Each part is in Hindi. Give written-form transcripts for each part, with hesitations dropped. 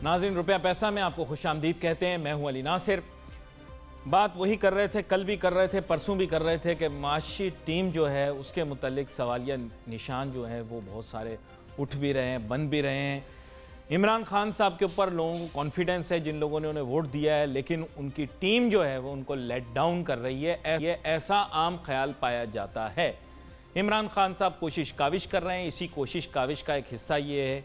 नाज़रीन, रुपया पैसा में आपको खुशामदीद कहते हैं। मैं हूं अली नासिर। बात वही कर रहे थे, कल भी कर रहे थे, परसों भी कर रहे थे कि माशी टीम जो है उसके मुतालिक सवालिया निशान जो है वो बहुत सारे उठ भी रहे हैं, बन भी रहे हैं। इमरान खान साहब के ऊपर लोगों को कॉन्फिडेंस है, जिन लोगों ने उन्हें वोट दिया है, लेकिन उनकी टीम जो है वो उनको लेट डाउन कर रही है। ये ऐसा आम ख्याल पाया जाता है। इमरान खान साहब कोशिश काविश कर रहे हैं। इसी कोशिश काविश का एक हिस्सा ये है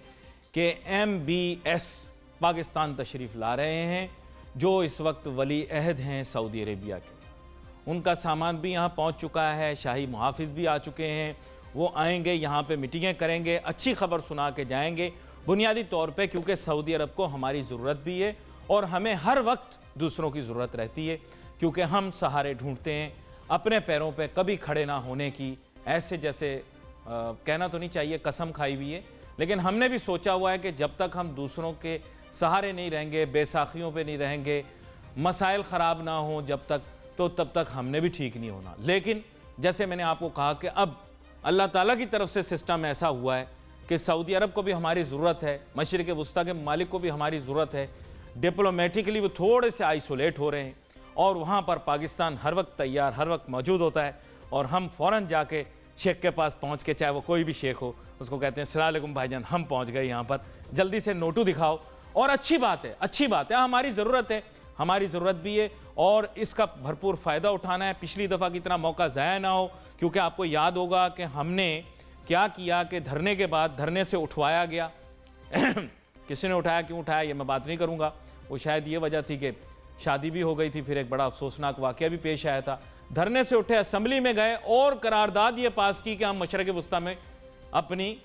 कि MBS पाकिस्तान तशरीफ़ ला रहे हैं, जो इस वक्त वली अहद हैं सऊदी अरेबिया के। उनका सामान भी यहाँ पहुँच चुका है, शाही मुहाफ़िज़ भी आ चुके हैं। वो आएंगे, यहाँ पे मीटिंगें करेंगे, अच्छी खबर सुना के जाएंगे, बुनियादी तौर पे क्योंकि सऊदी अरब को हमारी ज़रूरत भी है और हमें हर वक्त दूसरों की ज़रूरत रहती है, क्योंकि हम सहारे ढूंढते हैं अपने पैरों पे कभी खड़े ना होने की। ऐसे जैसे कहना तो नहीं चाहिए, कसम खाई हुई है, लेकिन हमने भी सोचा हुआ है कि जब तक हम दूसरों के सहारे नहीं रहेंगे, बेसाखियों पे नहीं रहेंगे, मसाइल ख़राब ना हो जब तक, तो तब तक हमने भी ठीक नहीं होना। लेकिन जैसे मैंने आपको कहा कि अब अल्लाह ताला की तरफ से सिस्टम ऐसा हुआ है कि सऊदी अरब को भी हमारी ज़रूरत है, मशरिक़ वस्ता के मालिक को भी हमारी ज़रूरत है। डिप्लोमेटिकली वो थोड़े से आइसोलेट हो रहे हैं और वहाँ पर पाकिस्तान हर वक्त तैयार, हर वक्त मौजूद होता है और हम फ़ौरन जाके शेख के पास पहुँच के, चाहे वो कोई भी शेख हो, उसको कहते हैं अस्सलाम वालेकुम भाईजान, हम पहुँच गए यहाँ पर, जल्दी से नोटू दिखाओ। और अच्छी बात है, अच्छी बात है, हमारी ज़रूरत है, हमारी ज़रूरत भी है और इसका भरपूर फ़ायदा उठाना है। पिछली दफ़ा की तरह मौका ज़ाया ना हो, क्योंकि आपको याद होगा कि हमने क्या किया कि धरने के बाद धरने से उठवाया गया किसी ने उठाया, क्यों उठाया, ये मैं बात नहीं करूँगा। वो शायद ये वजह थी कि शादी भी हो गई थी, फिर एक बड़ा अफसोसनाक वाक़या भी पेश आया था। धरने से उठे, असम्बली में गए और करारदाद ये पास की कि हम मशरक़ वस्ता में अपनी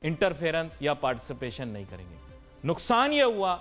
इंटरफेरेंस या पार्टिसिपेशन नहीं करेंगे। नुकसान ये हुआ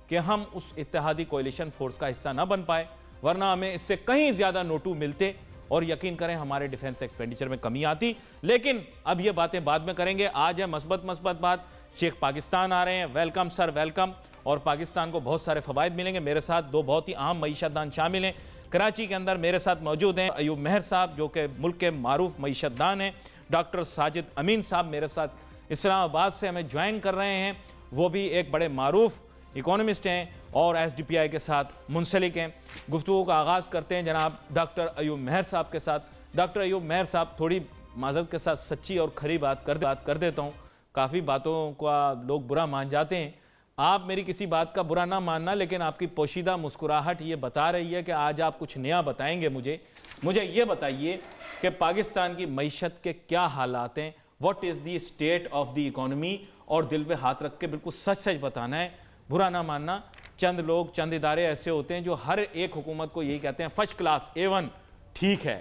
कि हम उस इत्तेहादी कोalition फोर्स का हिस्सा ना बन पाए, वरना हमें इससे कहीं ज़्यादा नोटू मिलते और यकीन करें हमारे डिफेंस एक्सपेंडिचर में कमी आती। लेकिन अब ये बातें बाद में करेंगे। आज है मस्बत बात। शेख पाकिस्तान आ रहे हैं, वेलकम सर, वेलकम। और पाकिस्तान को बहुत सारे फ़वाइद मिलेंगे। मेरे साथ दो बहुत ही अहम मईशतदान शामिल हैं। कराची के अंदर मेरे साथ मौजूद हैं अयूब मेहर साहब, जो कि मुल्क के मारूफ मईशतदान हैं। डॉक्टर साजिद अमीन साहब मेरे साथ इस्लामाबाद से हमें ज्वाइन कर रहे हैं, वो भी एक बड़े मारूफ इकोनॉमिस्ट हैं और SDPI के साथ मुंसलिक हैं। गुफ्तगू का आगाज़ करते हैं जनाब डॉक्टर अयूब मेहर साहब के साथ। डॉक्टर अयूब मेहर साहब, थोड़ी माजरत के साथ सच्ची और खरी बात कर देता हूँ, काफ़ी बातों का लोग बुरा मान जाते हैं। आप मेरी किसी बात का बुरा ना मानना, लेकिन आपकी पोशीदा मुस्कुराहट ये बता रही है कि आज आप कुछ नया बताएंगे मुझे ये बताइए कि पाकिस्तान की मईशत के क्या हालात हैं, what is the state of the economy, और दिल पे हाथ रख के बिल्कुल सच बताना है, बुरा ना मानना। चंद लोग, चंद इदारे ऐसे होते हैं जो हर एक हुकूमत को यही कहते हैं फर्स्ट क्लास, A1 ठीक है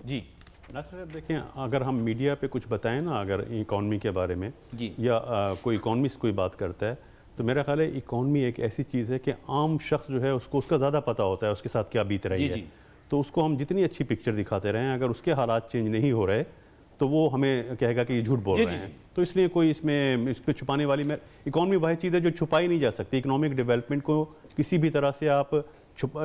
जी। नासिर साहब देखें, अगर हम मीडिया पे कुछ बताएं ना, अगर इकॉनमी के बारे में जी, या कोई इकॉनमिस्ट कोई बात करता है, तो मेरा ख्याल है इकॉनमी एक ऐसी चीज़ है कि आम शख्स जो है उसको उसका ज़्यादा पता होता है उसके साथ क्या बीत रही है। तो उसको हम जितनी अच्छी पिक्चर दिखाते रहें, अगर उसके हालात चेंज नहीं हो रहे तो वो हमें कहेगा कि ये झूठ बोल रहे हैं। तो इसलिए कोई इसको छुपाने वाली में इकॉनमी वही चीज़ है जो छुपाई नहीं जा सकती। इकोनॉमिक डेवलपमेंट को किसी भी तरह से आप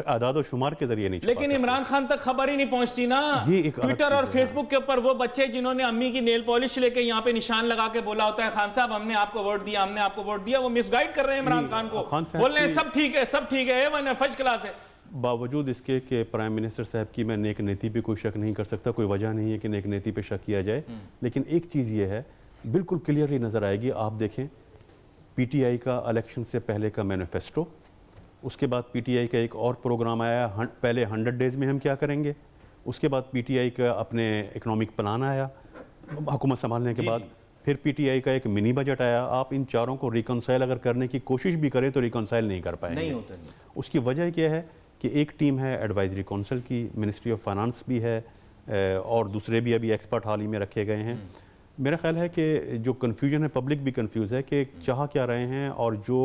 आदाद और शुमार के जरिए नहीं छुपा सकते। लेकिन इमरान खान तक खबर ही नहीं पहुंचती ना। ये ट्विटर और फेसबुक के ऊपर वो बच्चे जिन्होंने अम्मी की नेल पॉलिश लेके यहाँ पे निशान लगा के बोला होता है खान साहब हमने आपको वोट दिया, हमने आपको वोट दिया, वो मिसगाइड कर रहे हैं इमरान खान को, बोल रहे हैं सब ठीक है, सब ठीक है, A1 है, फर्स्ट क्लास है। बावजूद इसके कि प्राइम मिनिस्टर साहब की मैं नेक नीति पे कोई शक नहीं कर सकता, कोई वजह नहीं है कि नेक नीति पे शक किया जाए, लेकिन एक चीज़ ये है बिल्कुल क्लियरली नज़र आएगी। आप देखें PTI का इलेक्शन से पहले का मैनिफेस्टो, उसके बाद PTI का एक और प्रोग्राम आया, पहले 100 डेज़ में हम क्या करेंगे, उसके बाद PTI का अपने इकोनॉमिक प्लान आया हुकूमत संभालने के बाद, फिर PTI का एक मिनी बजट आया। आप इन चारों को रिकनसाइल अगर करने की कोशिश भी करें तो रिकनसाइल नहीं कर पाएंगे, नहीं होता। उसकी वजह क्या है कि एक टीम है एडवाइजरी काउंसिल की, मिनिस्ट्री ऑफ फाइनेंस भी है और दूसरे भी अभी एक्सपर्ट हाल ही में रखे गए हैं। मेरा ख्याल है कि जो कन्फ्यूजन है, पब्लिक भी कंफ्यूज है कि चाह क्या रहे हैं और जो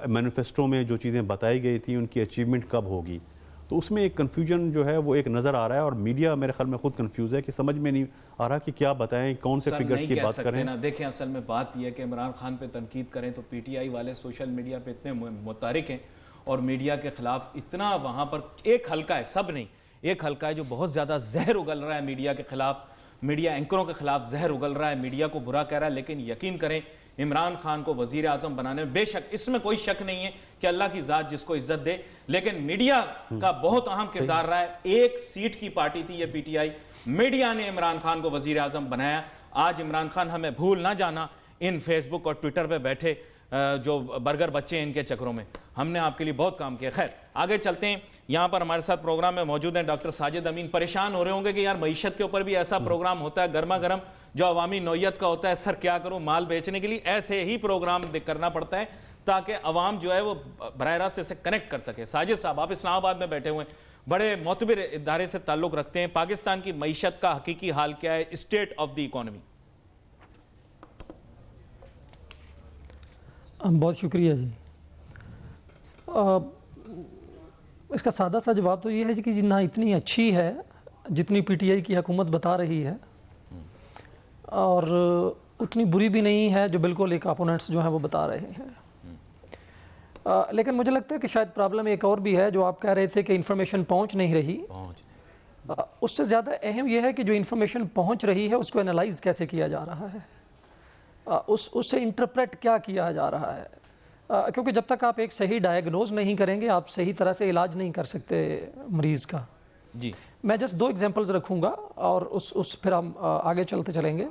मैनिफेस्टो में जो चीज़ें बताई गई थी उनकी अचीवमेंट कब होगी। तो उसमें एक कन्फ्यूजन जो है वो एक नज़र आ रहा है और मीडिया मेरे ख्याल में खुद कंफ्यूज है कि समझ में नहीं आ रहा कि क्या बताएं, कौन से फिगर्स की बात करें ना। देखें, असल में बात यह है कि इमरान खान पे तनकीद करें तो PTI वाले सोशल मीडिया पे इतने मुतारिक हैं और मीडिया के ख़िलाफ़ इतना वहाँ पर एक हल्का है, सब नहीं, एक हल्का है जो बहुत ज़्यादा जहर उगल रहा है मीडिया के ख़िलाफ़, मीडिया एंकरों के ख़िलाफ़ जहर उगल रहा है, मीडिया को बुरा कह रहा है। लेकिन यकीन करें इमरान खान को वजीर आजम बनाने में। बेशक इसमें कोई शक नहीं है कि अल्लाह की जात जिसको इज्जत दे, लेकिन मीडिया का बहुत अहम किरदार रहा है। एक सीट की पार्टी थी ये पीटीआई, मीडिया ने इमरान खान को वजीर आजम बनाया। आज इमरान खान हमें भूल ना जाना इन फेसबुक और ट्विटर पे बैठे जो बर्गर बच्चे हैं इनके चक्करों में। हमने आपके लिए बहुत काम किया। खैर आगे चलते हैं। यहाँ पर हमारे साथ प्रोग्राम में मौजूद हैं डॉक्टर साजिद अमीन। परेशान हो रहे होंगे कि यार मईशत के ऊपर भी ऐसा प्रोग्राम होता है गर्मा गर्म जो अवामी नौयत का होता है, सर क्या करूँ माल बेचने के लिए ऐसे ही प्रोग्राम करना पड़ता है ताकि अवाम जो है वो बराह रास्त से कनेक्ट कर सके। साजिद साहब, आप इस्लामाबाद में बैठे हुए हैं, बड़े मोतबर इदारे से ताल्लुक़ रखते हैं, पाकिस्तान की मईशत का हकीकी हाल क्या है, स्टेट ऑफ द इकॉनमी? बहुत शुक्रिया जी। इसका सादा सा जवाब तो ये है कि ना इतनी अच्छी है जितनी पीटीआई की हुकूमत बता रही है, और उतनी बुरी भी नहीं है जो बिल्कुल एक अपोनेंट्स जो हैं वो बता रहे हैं। लेकिन मुझे लगता है कि शायद प्रॉब्लम एक और भी है, जो आप कह रहे थे कि इन्फॉर्मेशन पहुंच नहीं रही। उससे ज़्यादा अहम यह है कि जो इन्फॉर्मेशन पहुंच रही है उसको एनालाइज कैसे किया जा रहा है, उससे इंटरप्रेट क्या किया जा रहा है। क्योंकि जब तक आप एक सही डायग्नोज नहीं करेंगे आप सही तरह से इलाज नहीं कर सकते मरीज़ का। जी, मैं जस्ट 2 एग्जांपल्स रखूंगा और उस फिर हम आगे चलते चलेंगे।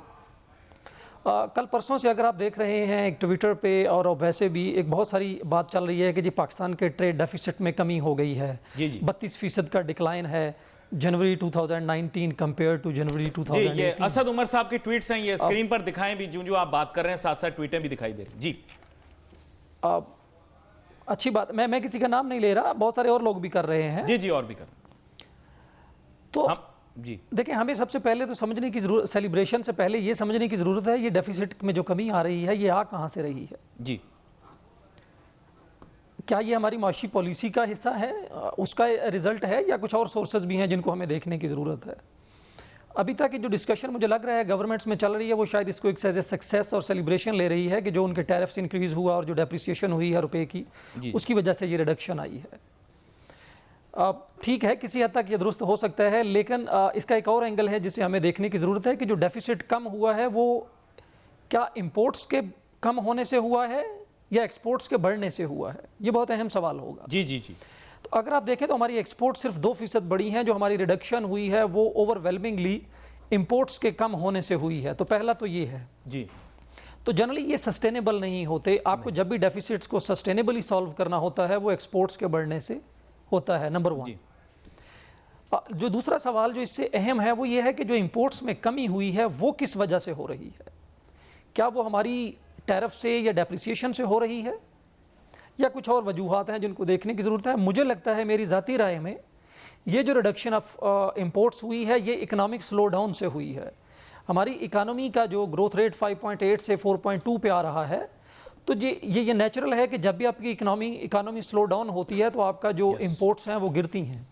कल परसों से अगर आप देख रहे हैं एक ट्विटर पे और वैसे भी एक बहुत सारी बात चल रही है कि जी पाकिस्तान के ट्रेड डेफिसिट में कमी हो गई है। 32% का डिक्लाइन है जनवरी 2019 कंपेयर टू जनवरी 2018। ये असद उमर साहब की ट्वीट्स हैं, ये स्क्रीन पर दिखाएं भी, जो आप बात कर रहे हैं साथ साथ ट्वीटें भी दिखाई दे रही। जी अच्छी बात, मैं किसी का नाम नहीं ले रहा, बहुत सारे और लोग भी कर रहे हैं। जी और भी कर तो हम जी देखिए, हमें सबसे पहले तो समझने की जरूरत, सेलिब्रेशन से पहले ये समझने की जरूरत है ये डेफिसिट में जो कमी आ रही है ये आ कहाँ से रही है। जी, क्या ये हमारी माशी पॉलिसी का हिस्सा है, उसका रिजल्ट है, या कुछ और सोर्सेज भी हैं जिनको हमें देखने की ज़रूरत है। अभी तक की जो डिस्कशन मुझे लग रहा है गवर्नमेंट्स में चल रही है वो शायद इसको एक एज ए सक्सेस और सेलिब्रेशन ले रही है कि जो उनके टैरिफ्स इंक्रीज़ हुआ और जो डेप्रिसिएशन हुई है रुपए की, उसकी वजह से ये रिडक्शन आई है। ठीक है, किसी हद तक ये दुरुस्त हो सकता है, लेकिन इसका एक और एंगल है जिसे हमें देखने की ज़रूरत है कि जो डेफिसिट कम हुआ है वो क्या इम्पोर्ट्स के कम होने से हुआ है या एक्सपोर्ट्स के बढ़ने से हुआ है। ये बहुत अहम सवाल होगा। जी। तो अगर आप देखें तो हमारी एक्सपोर्ट सिर्फ 2% बढ़ी हैं, जो हमारी रिडक्शन हुई है वो ओवरवेलमिंगली इंपोर्ट्स के कम होने से हुई है। तो पहला तो ये है जी। तो जनरली ये सस्टेनेबल नहीं होते। आपको जब भी डेफिसिट्स को सस्टेनेबली सॉल्व करना होता है वो एक्सपोर्ट्स के बढ़ने से होता है, नंबर 1। जो दूसरा सवाल जो इससे अहम है वो ये है कि जो इंपोर्ट्स में कमी हुई है वो किस वजह से हो रही है। क्या वो हमारी टैरिफ से या डेप्रिसिएशन से हो रही है, या कुछ और वजूहात हैं जिनको देखने की ज़रूरत है। मुझे लगता है, मेरी ज़ाती राय में, ये जो रिडक्शन ऑफ इंपोर्ट्स हुई है ये इकोनॉमिक स्लो डाउन से हुई है। हमारी इकानमी का जो ग्रोथ रेट 5.8 से 4.2 पे आ रहा है, तो ये नेचुरल है कि जब भी आपकी इकानमी स्लो डाउन होती है तो आपका जो इंपोर्ट्स हैं वो गिरती हैं।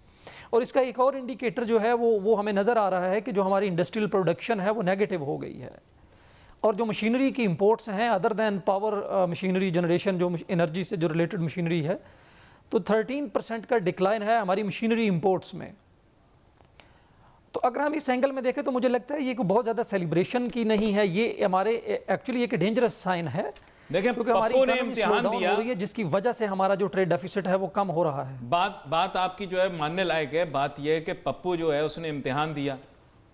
और इसका एक और इंडिकेटर जो है वो हमें नज़र आ रहा है कि जो हमारी इंडस्ट्रियल प्रोडक्शन है वो नेगेटिव हो गई है। और जो मशीनरी की इंपोर्ट्स हैं other than power machinery generation, जो एनर्जी से जो रिलेटेड मशीनरी है, तो 13% का डिक्लाइन है हमारी मशीनरी इंपोर्ट्स में। तो अगर हम इस एंगल में देखें तो मुझे लगता है ये कोई बहुत ज़्यादा सेलिब्रेशन की नहीं है, ये हमारे एक्चुअली एक डेंजरस साइन है। देखिए, क्योंकि हमारी पप्पू ने इकोनॉमी स्लो इम्तिहान डाउन दिया हो रही है जिसकी वजह से हमारा जो ट्रेड डेफिसिट है वो कम हो रहा है। बात आपकी जो है मानने लायक है। बात यह है कि पप्पू जो है उसने इम्तिहान दिया,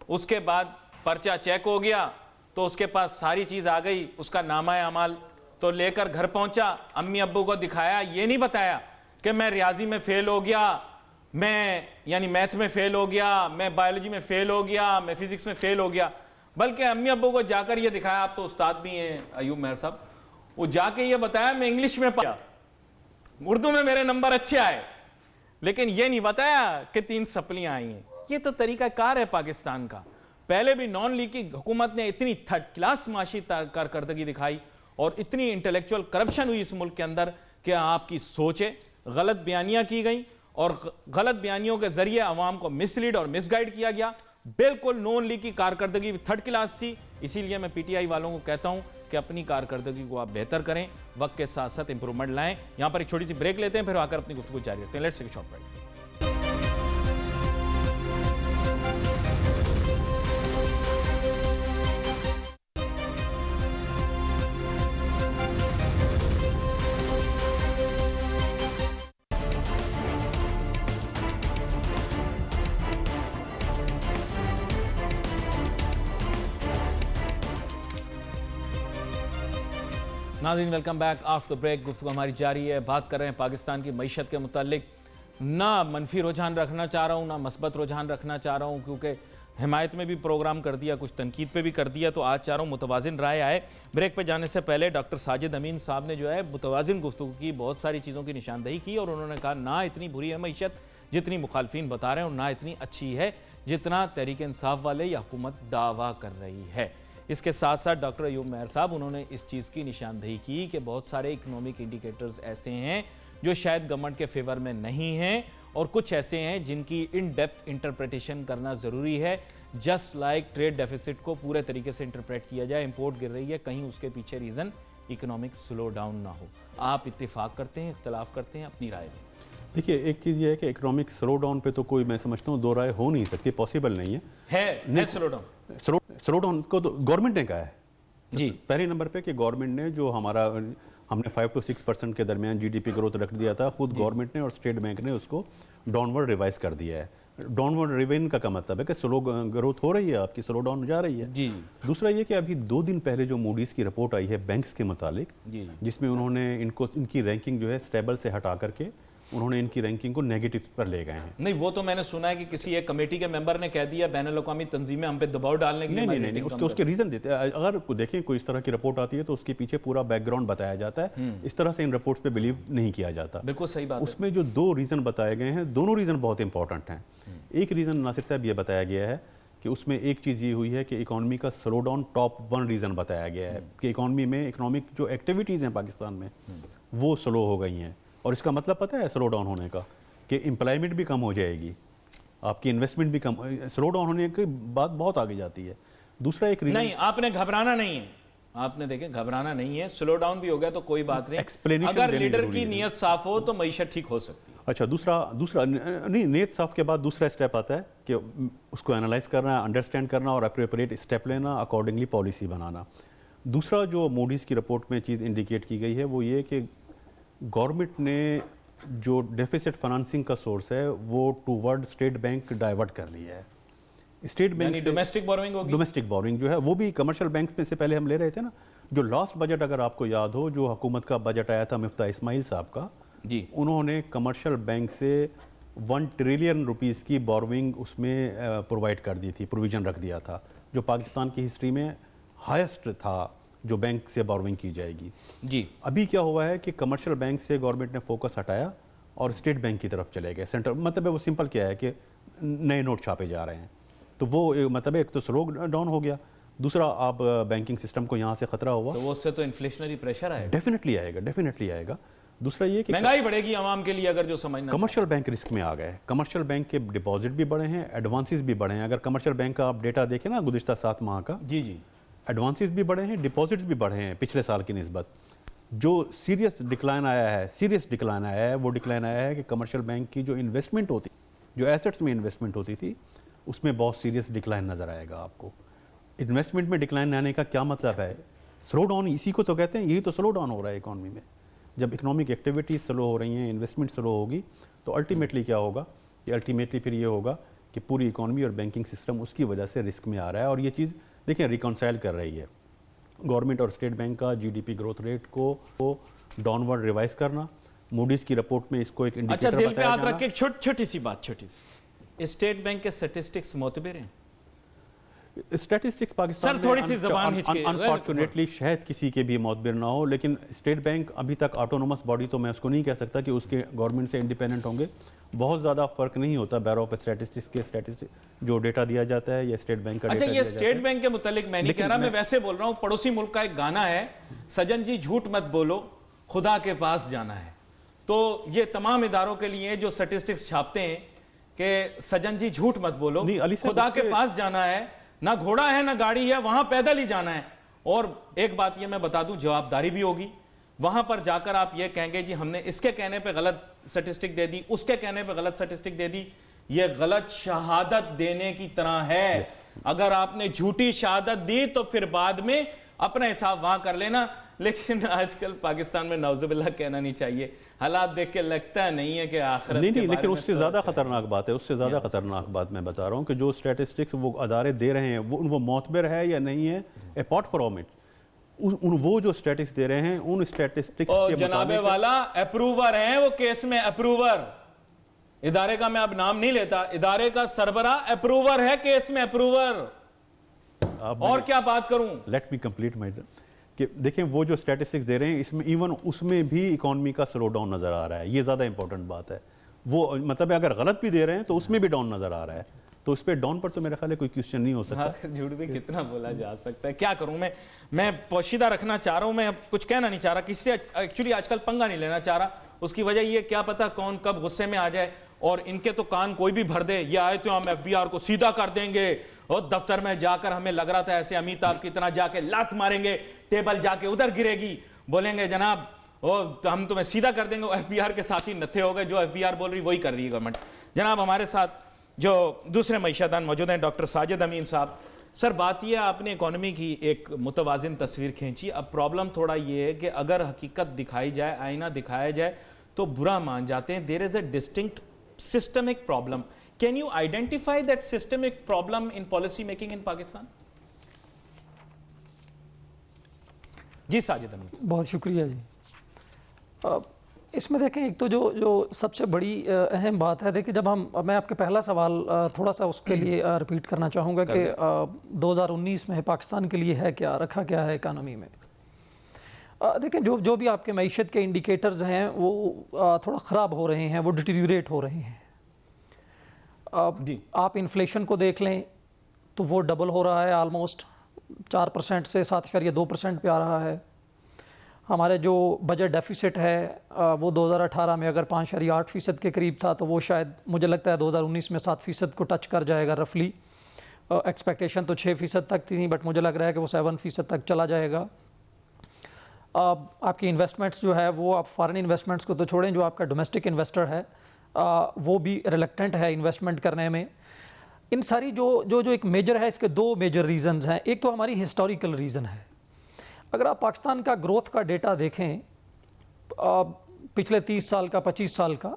उसके बाद पर्चा चेक हो गया तो उसके पास सारी चीज़ आ गई, उसका नामा अमाल तो लेकर घर पहुंचा, अम्मी अब्बू को दिखाया। ये नहीं बताया कि मैं रियाजी में फेल हो गया, मैं यानी मैथ में फेल हो गया, मैं बायोलॉजी में फेल हो गया, मैं फिजिक्स में फेल हो गया, बल्कि अम्मी अब्बू को जाकर ये दिखाया, आप तो उस्ताद भी हैं अयूब मेहर साहब, वो जाके ये बताया मैं इंग्लिश में पढ़ा, उर्दू में मेरे नंबर अच्छे आए, लेकिन ये नहीं बताया कि 3 सप्लियां आई हैं। ये तो तरीकाकार है पाकिस्तान का। पहले भी नॉन लीग की हुकूमत ने इतनी थर्ड क्लास माशी कारकर्दगी दिखाई और इतनी इंटेलेक्चुअल करप्शन हुई इस मुल्क के अंदर कि आपकी सोचे गलत बयानियां की गई और गलत बयानियों के जरिए अवाम को मिसलीड और मिसगाइड किया गया। बिल्कुल नॉन लीग की कारकर्दगी थर्ड क्लास थी। इसीलिए मैं पीटीआई वालों को कहता हूं कि अपनी कारकर्दगी को आप बेहतर करें, वक्त के साथ साथ इंप्रूवमेंट लाएं। यहां पर एक छोटी सी ब्रेक लेते हैं, फिर आकर अपनी गुफ्तगू जारी रखते हैं। Let's take a short break. नाज़रीन welcome back. After the break गुफ्तगू हमारी जारी है। बात कर रहे हैं पाकिस्तान की मईशत के मुतालिक। ना मनफी रुझान रखना चाह रहा हूँ, ना मस्बत रुझान रखना चाह रहा हूँ, क्योंकि हिमायत में भी प्रोग्राम कर दिया, कुछ तनकीद पे भी कर दिया, तो आज चाह रहा हूँ मुतवाज़िन राय आए। ब्रेक पे जाने से पहले डॉक्टर साजिद अमीन साहब ने जो है मुतवाज़िन गुफ्तगू की, बहुत सारी चीज़ों की निशानदही की और उन्होंने कहा ना इतनी बुरी है मईशत जितनी मुखालफिन बता रहे हैं और ना इतनी अच्छी है जितना तहरीक इंसाफ वाले या हुकूमत दावा कर रही है। इसके साथ साथ डॉक्टर अयूब मेहर साहब उन्होंने इस चीज़ की निशानदही की कि बहुत सारे इकोनॉमिक इंडिकेटर्स ऐसे हैं जो शायद गवर्नमेंट के फेवर में नहीं हैं और कुछ ऐसे हैं जिनकी इन डेप्थ इंटरप्रिटेशन करना ज़रूरी है। जस्ट लाइक ट्रेड डेफिसिट को पूरे तरीके से इंटरप्रेट किया जाए, इंपोर्ट गिर रही है, कहीं उसके पीछे रीज़न इकोनॉमिक स्लो डाउन ना हो। आप इत्तेफाक करते हैं, इख्तलाफ करते हैं, अपनी राय दें। देखिए, एक चीज़ ये है कि इकोनॉमिक स्लो डाउन पे तो कोई, मैं समझता हूँ, दो राय हो नहीं सकती, पॉसिबल नहीं है स्लो डाउन। स्लो डाउन को तो गवर्नमेंट ने कहा है जी, पहले नंबर पे कि गवर्नमेंट ने जो हमने 5 to 6% के दरमियान जीडीपी ग्रोथ रख दिया था, खुद गवर्नमेंट ने और स्टेट बैंक ने उसको डाउनवर्ड रिवाइज कर दिया है। डाउनवर्ड रिवाइज का मतलब है कि स्लो ग्रोथ हो रही है, आपकी स्लो डाउन जा रही है। जी। दूसरा ये कि अभी 2 दिन पहले जो मूडीज़ की रिपोर्ट आई है बैंक्स के मुतालिक, जिसमें उन्होंने इनकी रैंकिंग जो है स्टेबल से हटा करके उन्होंने इनकी रैंकिंग को नेगेटिव पर ले गए हैं। नहीं, वो तो मैंने सुना है कि किसी एक कमेटी के मेंबर ने कह दिया बैनुल-अक़वामी तंजीमें हम पे दबाव डालने के लिए। नहीं, उसके रीजन देते हैं। अगर देखें कोई इस तरह की रिपोर्ट आती है तो उसके पीछे पूरा बैकग्राउंड बताया जाता है। इस तरह से इन रिपोर्ट्स पे बिलीव नहीं किया जाता। बिल्कुल सही बात। उसमें जो 2 रीजन बताए गए हैं, दोनों रीजन बहुत इंपॉर्टेंट हैं। एक रीजन नासिर साहब ये बताया गया है कि उसमें एक चीज़ ये हुई है कि इकोनॉमी का स्लो डाउन टॉप 1 रीजन बताया गया है कि इकोनॉमी में इकोनॉमिक जो एक्टिविटीज़ हैं पाकिस्तान में वो स्लो हो गई हैं। और इसका मतलब पता है स्लो डाउन होने का, कि एम्प्लॉयमेंट भी कम हो जाएगी, आपकी इन्वेस्टमेंट भी कम। स्लो डाउन होने की बात बहुत आगे जाती है। दूसरा एक रीजन नहीं, आपने घबराना नहीं है, आपने देखें घबराना नहीं है। स्लो डाउन भी हो गया तो कोई बात नहीं, अगर लीडर की नीयत साफ हो तो मईशत ठीक हो सकती है। अच्छा, दूसरा नहीं, नीयत साफ के बाद दूसरा स्टेप आता है कि उसको एनालाइज करना, अंडरस्टैंड करना और अप्रोप्रिएट स्टेप लेना, अकॉर्डिंगली पॉलिसी बनाना। दूसरा जो मूडीज़ की रिपोर्ट में चीज़ इंडिकेट की गई है वो ये कि गवर्नमेंट ने जो डेफिसिट फाइनेंसिंग का सोर्स है वो टूवर्ड स्टेट बैंक डाइवर्ट कर लिया है। स्टेट बैंक डोमेस्टिक बोरोइंग होगी। डोमेस्टिक बोरोइंग जो है वो भी कमर्शियल बैंक में से पहले हम ले रहे थे ना। जो लास्ट बजट, अगर आपको याद हो, जो हुकूमत का बजट आया था मिफ्ता इस्माइल साहब का, जी, उन्होंने कमर्शियल बैंक से 1 ट्रिलियन रुपीज़ की बोरोइंग उसमें प्रोवाइड कर दी थी, प्रोविज़न रख दिया था, जो पाकिस्तान की हिस्ट्री में हाईएस्ट था जो बैंक से बोरोइंग की जाएगी। जी। अभी क्या हुआ है कि कमर्शियल बैंक से गवर्नमेंट ने फोकस हटाया और स्टेट बैंक की तरफ चले गए। सेंटर मतलब है वो सिंपल क्या है कि नए नोट छापे जा रहे हैं, तो वो मतलब एक तो स्लो डाउन हो गया, दूसरा आप बैंकिंग सिस्टम को यहाँ से खतरा हुआ, तो वो उससे तो इन्फ्लेशनरी प्रेशर आएगा। डेफिनेटली आएगा। दूसरा ये कि महंगाई बढ़ेगी आवाम के लिए, अगर जो समझना। कमर्शियल बैंक रिस्क में आ गए। कमर्शियल बैंक के डिपॉजिट भी बढ़े हैं, एडवांसेस भी बढ़े हैं। अगर कमर्शियल बैंक का आप डेटा देखें ना गुज़िश्ता 7 माह का, जी जी, एडवांसेस भी बढ़े हैं, डिपॉजिट्स भी बढ़े हैं पिछले साल की निस्बत। जो सीरियस डिक्लाइन आया है वो डिक्लाइन आया है कि कमर्शियल बैंक की जो इन्वेस्टमेंट होती, जो एसेट्स में इन्वेस्टमेंट होती थी, उसमें बहुत सीरियस डिक्लाइन नज़र आएगा आपको। इन्वेस्टमेंट में डिक्लाइन आने का क्या मतलब है? स्लो डाउन इसी को तो कहते हैं, यही तो स्लो डाउन हो रहा है इकॉनमी में। जब इकोनॉमिक एक्टिविटीज़ स्लो हो रही हैं, इन्वेस्टमेंट स्लो होगी, तो अल्टीमेटली क्या होगा कि अल्टीमेटली फिर ये होगा कि पूरी इकॉनमी और बैंकिंग सिस्टम उसकी वजह से रिस्क में आ रहा है। और ये चीज़ देखिए रिकॉन्साइल कर रही है गवर्नमेंट और स्टेट बैंक का जीडीपी ग्रोथ रेट को डाउनवर्ड रिवाइज करना। मूडीज़ की रिपोर्ट में इसको एक इंडिकेटर अच्छा, दिल पे हाथ रख के छोटी सी बात, स्टेट बैंक के स्टैटिस्टिक्स मोतबर हैं? स्टैटिस्टिक्स पाकिस्तान सर थोड़ी सी ज़बान हिचके, अनफॉर्चुनेटली शायद किसी के भी मौतबर ना हो, लेकिन स्टेट बैंक अभी तक ऑटोनोमस बॉडी, तो मैं उसको नहीं कह सकता कि उसके गवर्नमेंट से इंडिपेंडेंट होंगे। बहुत ज़्यादा फर्क नहीं होता बैरो ऑफ स्टैटिस्टिक्स के स्टैटिस्टिक्स जो डेटा दिया जाता है या स्टेट बैंक का। अच्छा, ये स्टेट बैंक के मुतालिक मैं नहीं कह रहा, मैं वैसे बोल रहा हूँ। पड़ोसी मुल्क का एक गाना है, सजन जी झूठ मत बोलो खुदा के पास जाना है। तो ये तमाम इदारों के लिए जो स्टैटिस्टिक्स छापते हैं कि सजन जी झूठ मत बोलो, खुदा के पास जाना है, ना घोड़ा है ना गाड़ी है, वहां पैदल ही जाना है। और एक बात ये मैं बता दूं, जवाबदारी भी होगी। वहां पर जाकर आप ये कहेंगे जी हमने इसके कहने पे गलत स्टैटिस्टिक दे दी, उसके कहने पे गलत स्टैटिस्टिक दे दी, ये गलत शहादत देने की तरह है। अगर आपने झूठी शहादत दी तो फिर बाद में अपना हिसाब वहां कर लेना। लेकिन आजकल पाकिस्तान में नौजुबिल्लाह कहना नहीं चाहिए, हालात देख के लगता नहीं है कि आखिरत नहीं, लेकिन उससे ज़्यादा खतरनाक बात है, उससे ज़्यादा खतरनाक बात मैं बता रहा हूँ कि जो स्टैटिस्टिक्स वो अदारे दे रहे हैं वो मोतबर है या नहीं है, अपार्ट फ्रॉम इट वो जो स्टैटिस्टिक्स दे रहे हैं उन स्टैटिस्टिक्स और के जनाबे मुताबिक वाला अप्रूवर हैं वो केस में, अप्रूवर इदारे का मैं अब नाम नहीं लेता, इदारे का सरबरा अप्रूवर है केस में, अप्रूवर। और क्या बात करूं? लेट मी कंप्लीट माय कि देखें वो जो स्टैटिस्टिक्स दे रहे हैं इसमें इवन उसमें भी इकोनॉमी का स्लो डाउन नजर आ रहा है। ये ज़्यादा इंपॉर्टेंट बात है। वो मतलब अगर गलत भी दे रहे हैं तो उसमें भी डाउन नजर आ रहा है, तो उस पर डाउन पर तो मेरा ख्याल है कोई क्वेश्चन नहीं हो सकता। हाँ, झूठ भी कितना बोला जा सकता है, क्या करूं मैं पोशीदा रखना चाह रहा हूं, मैं कुछ कहना नहीं चाह रहा, किससे एक्चुअली आजकल पंगा नहीं लेना चाह रहा। उसकी वजह ये क्या पता कौन कब गुस्से में आ जाए और इनके तो कान कोई भी भर दे, ये आए तो हम एफबीआर को सीधा कर देंगे, और दफ्तर में जाकर हमें लग रहा था ऐसे अमिताभ की तरह जाके लात मारेंगे, टेबल जाके उधर गिरेगी, बोलेंगे जनाब और हम तुम्हें सीधा कर देंगे। एफबीआर के साथ ही नत्थे हो गए, जो एफबीआर बोल रही वही कर रही है गवर्नमेंट। जनाब हमारे साथ जो दूसरे मईशदान मौजूद हैं, डॉक्टर साजिद अमीन साहब। सर बात यह आपने इकोनॉमी की एक मुतवाजिन तस्वीर खींची। अब प्रॉब्लम थोड़ा ये है कि अगर हकीकत दिखाई जाए, आईना दिखाया जाए तो बुरा मान जाते हैं। There is a distinct systemic problem. Can you identify that systemic problem in policy making in Pakistan? जी साजिद अमीन साहब। बहुत शुक्रिया जी। इसमें देखें, एक तो जो सबसे बड़ी अहम बात है, देखिए जब मैं आपके पहला सवाल थोड़ा सा उसके लिए रिपीट करना चाहूँगा कि 2019 में पाकिस्तान के लिए है क्या, रखा क्या है इकानमी में। देखें जो भी आपके मईशत के इंडिकेटर्स हैं वो थोड़ा ख़राब हो रहे हैं, वो डिटीरियोरेट हो रहे हैं। आप इन्फ्लेशन को देख लें तो वो डबल हो रहा है, ऑलमोस्ट 4% से 7.2% पे आ रहा है। हमारे जो बजट डेफिसिट है वो 2018 में अगर 5.8% के करीब था, तो वो शायद मुझे लगता है 2019 में 7% को टच कर जाएगा रफली। एक्सपेक्टेशन तो 6% तक थी, बट मुझे लग रहा है कि वो 7% तक चला जाएगा। आपकी इन्वेस्टमेंट्स जो है वो, आप फॉरेन इन्वेस्टमेंट्स को तो छोड़ें, जो आपका डोमेस्टिक इन्वेस्टर है वो भी रिलक्टेंट है इन्वेस्टमेंट करने में। इन सारी जो एक मेजर है, इसके दो मेजर रीज़न्स हैं। एक तो हमारी हिस्टोरिकल रीज़न है। अगर आप पाकिस्तान का ग्रोथ का डेटा देखें पिछले 30 साल का, 25 साल का,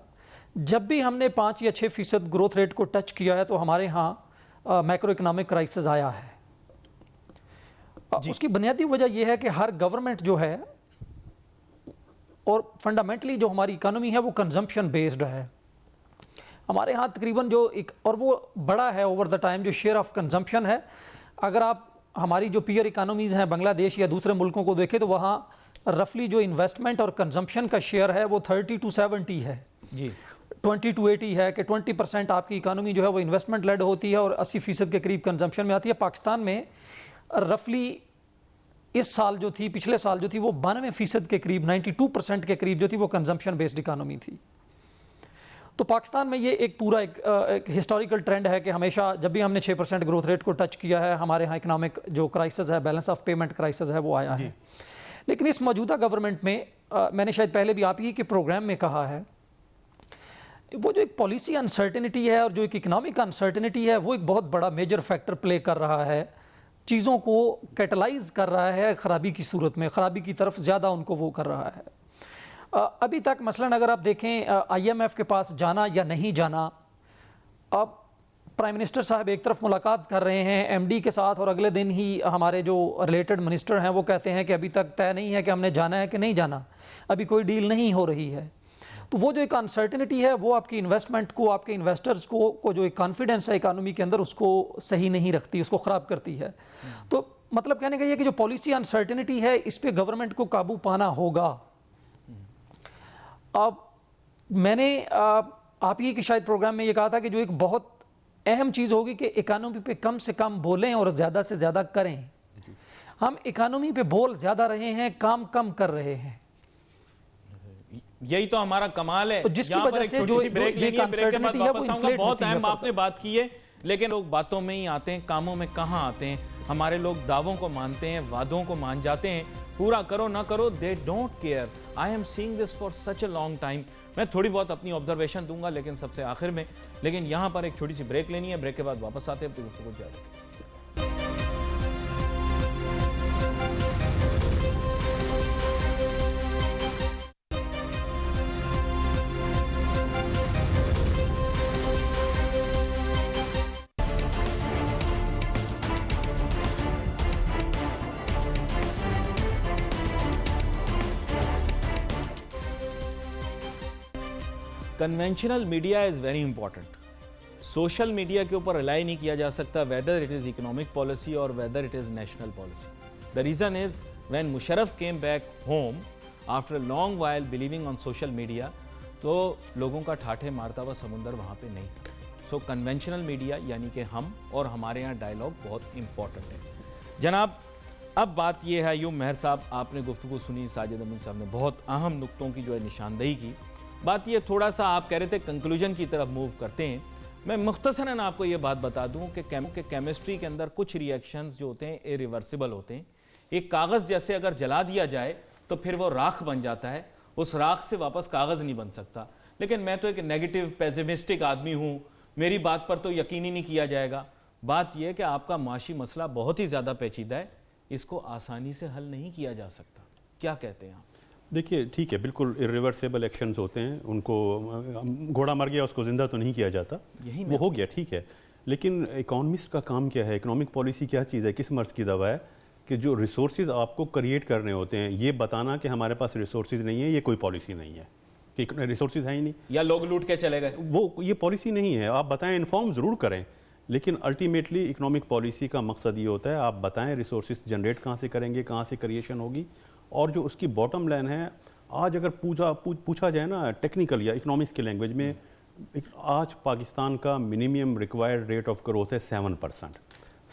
जब भी हमने 5 या 6% ग्रोथ रेट को टच किया है तो हमारे यहाँ मैक्रो इकोनॉमिक क्राइसिस आया है। उसकी बुनियादी वजह यह है कि हर गवर्नमेंट जो है, और फंडामेंटली जो हमारी इकोनॉमी है वो कंजम्पशन बेस्ड है। हमारे यहाँ तकरीबन और वो बड़ा है ओवर द टाइम, जो शेयर ऑफ कंजम्पशन है। अगर आप हमारी जो पीयर इकोनॉमीज़ हैं बांग्लादेश या दूसरे मुल्कों को देखें तो वहाँ रफली जो इन्वेस्टमेंट और कंजम्पशन का शेयर है वो 30 to 70 है जी, 20 to 80 है कि 20% आपकी इकोनॉमी जो है वो इन्वेस्टमेंट लेड होती है और 80% के करीब कंजम्पशन में आती है। पाकिस्तान में रफली इस साल जो थी, पिछले साल जो थी, वो 92% के करीब, 92% के करीब जो थी वो कंजम्पशन बेस्ड इकोनॉमी थी। तो पाकिस्तान में ये एक पूरा एक हिस्टोरिकल ट्रेंड है कि हमेशा जब भी हमने 6% ग्रोथ रेट को टच किया है, हमारे यहाँ इकोनॉमिक जो क्राइसिस है, बैलेंस ऑफ पेमेंट क्राइसिस है, वो आया है। लेकिन इस मौजूदा गवर्नमेंट में मैंने शायद पहले भी आप ही के प्रोग्राम में कहा है, वो जो एक पॉलिसी अनसर्टेनिटी है और जो एक इकोनॉमिक अनसर्टेनिटी है, वो एक बहुत बड़ा मेजर फैक्टर प्ले कर रहा है, चीज़ों को कैटलाइज कर रहा है खराबी की सूरत में, खराबी की तरफ ज़्यादा उनको वो कर रहा है। अभी तक मसलन अगर आप देखें IMF के पास जाना या नहीं जाना, अब प्राइम मिनिस्टर साहब एक तरफ मुलाकात कर रहे हैं MD के साथ और अगले दिन ही हमारे जो रिलेटेड मिनिस्टर हैं वो कहते हैं कि अभी तक तय नहीं है कि हमने जाना है कि नहीं जाना, अभी कोई डील नहीं हो रही है। तो वो जो एक अनसर्टेनिटी है वो आपकी इन्वेस्टमेंट को, आपके इन्वेस्टर्स को जो एक कॉन्फिडेंस है इकानमी के अंदर, उसको सही नहीं रखती, उसको ख़राब करती है। तो मतलब कहने का ये कि जो पॉलिसी अनसर्टेनिटी है, इस पर गवर्नमेंट को काबू पाना होगा। अब मैंने आप ही के शायद प्रोग्राम में ये कहा था कि जो एक बहुत अहम चीज़ होगी कि इकानमी पे कम से कम बोलें और ज़्यादा से ज़्यादा करें। हम इकानमी पे बोल ज़्यादा रहे हैं, काम कम कर रहे हैं। यही तो हमारा कमाल है। जिसकी वजह से जो ब्रेक लेनी है, ब्रेक के बाद वापस आऊंगा। बहुत अहम आपने बात की है, लेकिन लोग बातों में ही आते हैं, कामों में कहाँ आते हैं। हमारे लोग दावों को मानते हैं, वादों को मान जाते हैं, पूरा करो ना करो they don't care. I am seeing this for such a long time. मैं थोड़ी बहुत अपनी ऑब्जर्वेशन दूंगा लेकिन सबसे आखिर में, लेकिन यहाँ पर एक छोटी सी ब्रेक लेनी है, ब्रेक के बाद वापस आते हैं, तो जाएगा। Conventional media is very important. Social media के ऊपर रिलाई नहीं किया जा सकता, whether it is economic policy और whether it is national policy. The reason is when Musharraf came back home after a long while believing on social media, तो लोगों का ठाठे मारता हुआ समुंदर वहाँ पे नहीं था। सो कन्वेंशनल मीडिया यानी कि हम और हमारे यहाँ डायलॉग बहुत इंपॉर्टेंट है। जनाब, अब बात यह है, अय्यूब मेहर साहब आपने गुफ्तगू सुनी, साजिद अमीन साहब ने बहुत अहम नुक्तों की जो है निशानदेही की। बात ये थोड़ा सा आप कह रहे थे कंक्लूजन की तरफ मूव करते हैं। मैं मुख्तसरन आपको ये बात बता दूं कि केमिस्ट्री के अंदर कुछ रिएक्शंस जो होते हैं इरिवर्सिबल होते हैं। एक कागज़ जैसे अगर जला दिया जाए तो फिर वो राख बन जाता है, उस राख से वापस कागज़ नहीं बन सकता। लेकिन मैं तो एक नेगेटिव पेसिमिस्टिक आदमी हूँ, मेरी बात पर तो यकीन ही नहीं किया जाएगा। बात यह है कि आपका माशी मसला बहुत ही ज़्यादा पेचीदा है, इसको आसानी से हल नहीं किया जा सकता। क्या कहते हैं आप? देखिए ठीक है, बिल्कुल इरिवर्सिबल एक्शंस होते हैं, उनको घोड़ा मर गया उसको ज़िंदा तो नहीं किया जाता, यही वो हो गया ठीक है। लेकिन इकोनॉमिस्ट का काम क्या है, इकोनॉमिक पॉलिसी क्या चीज़ है, किस मर्ज़ की दवा है कि जो रिसोर्सेज आपको क्रिएट करने होते हैं, ये बताना कि हमारे पास रिसोर्सेज नहीं है, ये कोई पॉलिसी नहीं है कि रिसोर्सेज है ही नहीं, या लोग लूट के चले गए, वो ये पॉलिसी नहीं है। आप बताएं, इन्फॉर्म ज़रूर करें, लेकिन अल्टीमेटली इकोनॉमिक पॉलिसी का मकसद ये होता है आप बताएं रिसोर्सेज जनरेट कहाँ से करेंगे, कहाँ से क्रिएशन होगी, और जो उसकी बॉटम लाइन है। आज अगर पूछा जाए ना टेक्निकल या इकोनॉमिक्स की लैंग्वेज में, आज पाकिस्तान का minimum required rate of growth है 7%।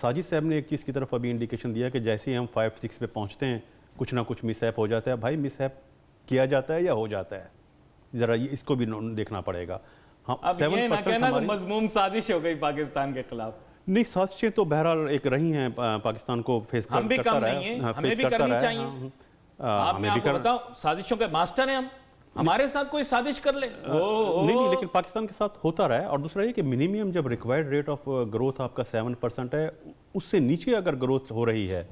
साजिद साहब ने एक चीज़ की तरफ अभी इंडिकेशन दिया कि जैसे ही हम 5-6 पे पहुंचते हैं कुछ ना कुछ मिसहैप हो जाता है। भाई मिसहैप किया जाता है या हो जाता है, ज़रा ये इसको भी देखना पड़ेगा। हाँ, अब ये ना कहना कि मजमूम साजिश हो गई पाकिस्तान के खिलाफ। नहीं, साजिशें तो बहरहाल एक रही हैं, पाकिस्तान को फेस करता रहा है, हम भी कम नहीं है, हमें भी करनी चाहिए। आप मैं आपको बताऊं, साजिशों के मास्टर हैं हम, हमारे साथ कोई साजिश कर ले नहीं, लेकिन पाकिस्तान के साथ होता रहा है। और दूसरा ये कि मिनिमम जब रिक्वायर्ड रेट ऑफ ग्रोथ आपका 7% है, उससे नीचे अगर ग्रोथ हो रही है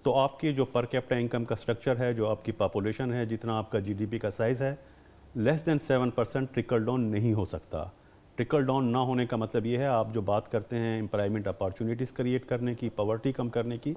तो आपकी जो पर कैपिटा इनकम का स्ट्रक्चर है, जो आपकी पॉपुलेशन है, जितना आपका जीडीपी का साइज है, लेस देन 7% ट्रिकल डाउन नहीं हो सकता। ट्रिकल डाउन ना होने का मतलब ये है, आप जो बात करते हैं एम्प्लॉयमेंट अपॉर्चुनिटीज़ क्रिएट करने की, पॉवर्टी कम करने की,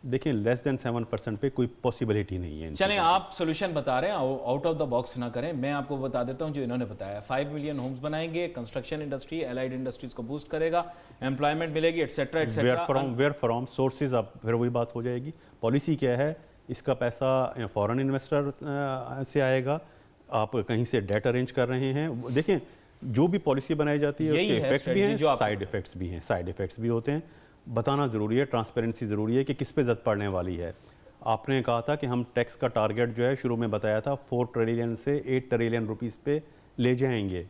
देखें लेस देन 7% पे कोई पॉसिबिलिटी नहीं है। चलें, आप सोल्यूशन बता रहे हैं, आउट ऑफ द बॉक्स ना करें, मैं आपको बता देता हूं जो इन्होंने बताया। 5 मिलियन होम्स बनाएंगे, कंस्ट्रक्शन इंडस्ट्री, एलाइड इंडस्ट्रीज को बूस्ट करेगा, एम्प्लॉयमेंट मिलेगी, etcetera etcetera. Where from sources, अब फिर वही बात हो जाएगी। पॉलिसी क्या है, इसका पैसा फॉरेन इन्वेस्टर से आएगा, आप कहीं से डेट अरेंज कर रहे हैं। देखें, जो भी पॉलिसी बनाई जाती है उसके इफेक्ट भी हैं, साइड इफेक्ट्स भी हैं, साइड इफेक्ट्स भी होते हैं। बताना ज़रूरी है, ट्रांसपेरेंसी ज़रूरी है कि किस पे ज़द पड़ने वाली है। आपने कहा था कि हम टैक्स का टारगेट जो है शुरू में बताया था 4 ट्रिलियन से 8 ट्रिलियन रुपीस पे ले जाएंगे।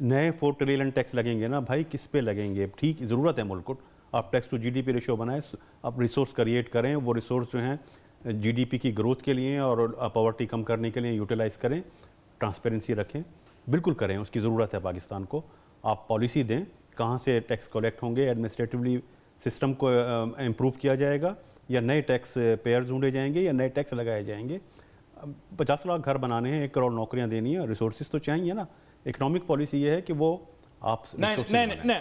नए 4 ट्रिलियन टैक्स लगेंगे ना भाई, किस पे लगेंगे? ठीक, ज़रूरत है मुल्क को, आप टैक्स टू जीडीपी रेशो बनाएं, आप रिसोर्स क्रिएट करें, वो रिसोर्स जो हैं जीडीपी की ग्रोथ के लिए और पॉवर्टी कम करने के लिए यूटिलाइज़ करें, ट्रांसपेरेंसी रखें, बिल्कुल करें, उसकी ज़रूरत है पाकिस्तान को। आप पॉलिसी दें, कहाँ से टैक्स कलेक्ट होंगे, एडमिनिस्ट्रेटिवली सिस्टम को इम्प्रूव किया जाएगा, या नए टैक्स पेयर ढूंढे जाएंगे, या नए टैक्स लगाए जाएंगे। 50 लाख घर बनाने हैं, 1 करोड़ नौकरियां देनी है, रिसोर्सेज तो चाहिए ना। इकोनॉमिक पॉलिसी ये है कि वो आप नहीं,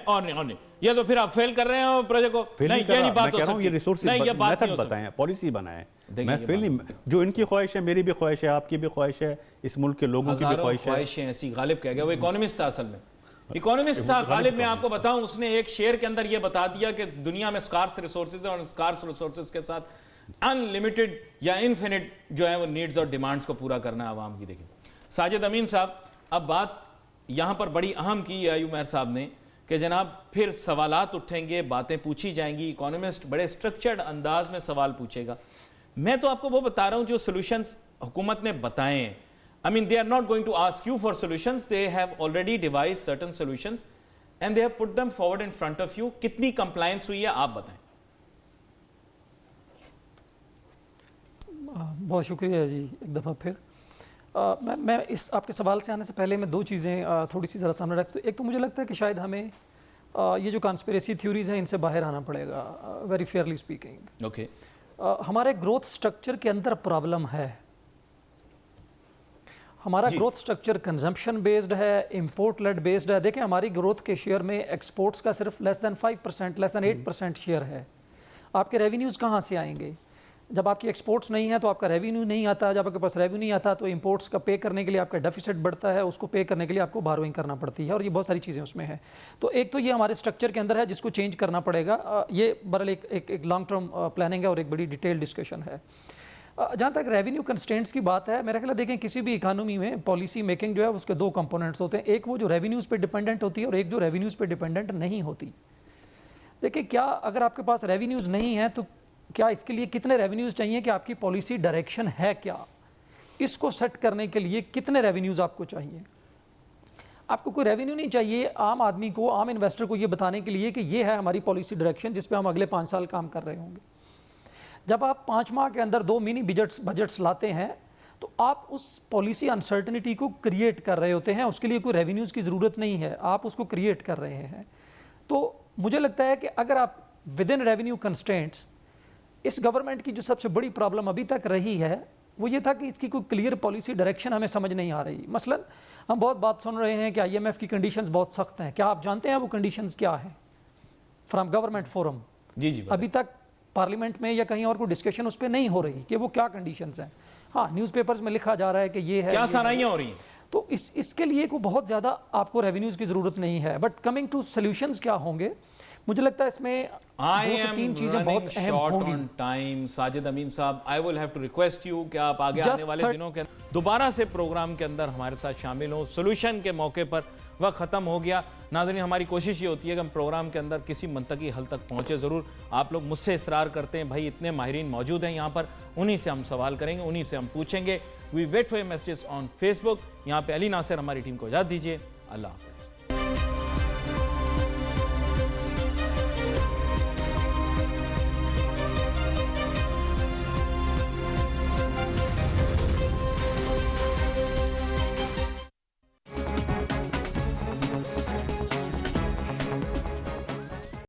और नहीं, ये तो फिर आप फेल कर रहे हैं प्रोजेक्ट को। नहीं, ये नहीं बात हो सकती, ये रिसोर्सेज मेथड बताएं, पॉलिसी बनाएं। मैं फेल नहीं, जो इनकी ख्वाहिश है, मेरी भी ख्वाहिश है, आपकी भी ख्वाहिश है, इस मुल्क के लोगों की भी ख्वाहिश है। ऐसी गालिब कह गया, वो इकोनॉमिस्ट था असल में, इकोनॉमिस्ट था गालिब। मैं आपको बताऊं, उसने एक शेर के अंदर यह बता दिया कि दुनिया में स्कार्स रिसोर्सेज है और स्कार्स रिसोर्सेज के साथ अनलिमिटेड या इनफिनिट जो है वो नीड्स और डिमांड्स को पूरा करना है आवाम की। देखिए साजिद अमीन साहब, अब बात यहां पर बड़ी अहम की है अय्यूब मेहर साहब ने कि जनाब फिर सवालात उठेंगे, बातें पूछी जाएंगी, इकोनॉमिस्ट बड़े स्ट्रक्चर्ड अंदाज में सवाल पूछेगा। मैं तो आपको वो बता रहा हूं जो सोल्यूशंस हुकूमत ने बताए हैं। I mean, they are not going to ask you for solutions. They have already devised certain solutions and they have put them forward in front of you. कितनी compliance हुई है आप बताएं। बहुत शुक्रिया जी एक दफ़ा फिर। मैं इस आपके सवाल से आने से पहले मैं 2 चीज़ें थोड़ी सी ज़रा सामने रखता हूँ। एक तो मुझे लगता है कि शायद हमें ये जो कॉन्स्पिरेसी थ्योरीज हैं इनसे बाहर आना पड़ेगा, वेरी फेयरली स्पीकिंग। ओके, हमारे ग्रोथ स्ट्रक्चर के अंदर प्रॉब्लम है। हमारा ग्रोथ स्ट्रक्चर कंजम्पशन बेस्ड है, इंपोर्ट लेड बेस्ड है। देखें हमारी ग्रोथ के शेयर में एक्सपोर्ट्स का सिर्फ less than 5%, less than 8% share है। आपके रेवेन्यूज़ कहाँ से आएंगे? जब आपकी एक्सपोर्ट्स नहीं है तो आपका रेवेन्यू नहीं आता, जब आपके पास रेवेन्यू नहीं आता तो इंपोर्ट्स का पे करने के लिए आपका डेफिसिट बढ़ता है, उसको पे करने के लिए आपको बारोइंग करना पड़ती है, और ये बहुत सारी चीज़ें उसमें हैं। तो एक तो ये हमारे स्ट्रक्चर के अंदर है जिसको चेंज करना पड़ेगा। ये बहरहाल एक लॉन्ग टर्म प्लानिंग है और एक बड़ी डिटेल डिस्कशन है। जहाँ तक रेवेन्यू कंस्ट्रेंट्स की बात है, मेरा ख्याल है देखें किसी भी इकानमी में पॉलिसी मेकिंग जो है उसके दो कंपोनेंट्स होते हैं, एक वो जो रेवेन्यूज़ पे डिपेंडेंट होती है और एक जो रेवेन्यूज़ पे डिपेंडेंट नहीं होती। देखिए, क्या अगर आपके पास रेवेन्यूज़ नहीं है तो क्या इसके लिए कितने रेवेन्यूज़ चाहिए कि आपकी पॉलिसी डायरेक्शन है क्या, इसको सेट करने के लिए कितने रेवेन्यूज़ आपको चाहिए। आपको कोई रेवेन्यू नहीं चाहिए आम आदमी को, आम इन्वेस्टर को ये बताने के लिए कि ये है हमारी पॉलिसी डायरेक्शन जिस पे हम अगले 5 साल काम कर रहे होंगे। जब आप 5 माह के अंदर 2 मिनी बजट्स लाते हैं तो आप उस पॉलिसी अनसर्टनिटी को क्रिएट कर रहे होते हैं, उसके लिए कोई रेवेन्यूज़ की ज़रूरत नहीं है, आप उसको क्रिएट कर रहे हैं। तो मुझे लगता है कि अगर आप विद इन रेवेन्यू कंस्ट्रेंट्स, इस गवर्नमेंट की जो सबसे बड़ी प्रॉब्लम अभी तक रही है वो ये था कि इसकी कोई क्लियर पॉलिसी डायरेक्शन हमें समझ नहीं आ रही। मसलन हम बहुत बात सुन रहे हैं कि IMF की कंडीशंस बहुत सख्त हैं। क्या आप जानते हैं वो कंडीशंस क्या हैं फ्रॉम गवर्नमेंट फोरम? जी अभी तक पार्लियामेंट में या कहीं और कोई डिस्कशन उस पर नहीं हो रही कि वो क्या कंडीशंस हैं। हाँ, न्यूज़पेपर्स में लिखा जा रहा है कि ये है, क्या ये सराहियां हो रही हैं। तो इसके लिए को बहुत ज़्यादा आपको रेवेन्यूज़ की ज़रूरत नहीं है। बट कमिंग टू सोल्यूशंस क्या होंगे, मुझे लगता है इसमें 2 से 3 चीज़ें बहुत अहम होंगी। Time Sajid Amin sahab, I will have to request you कि आप आगे आने वाले दिनों के दोबारा से प्रोग्राम के अंदर हमारे साथ शामिल हो। सोल्यूशन के मौके पर वक्त ख़त्म हो गया। नाज़रीन, हमारी कोशिश ये होती है कि हम प्रोग्राम के अंदर किसी मंतकी हल तक पहुँचे ज़रूर। आप लोग मुझसे इसरार करते हैं, भाई इतने माहिरीन मौजूद हैं यहाँ पर, उन्हीं से हम सवाल करेंगे, उन्हीं से हम पूछेंगे। We wait for your messages on Facebook. यहाँ पे अली नासिर हमारी टीम को इजाज़त दीजिए। अल्लाह हाफ़िज़।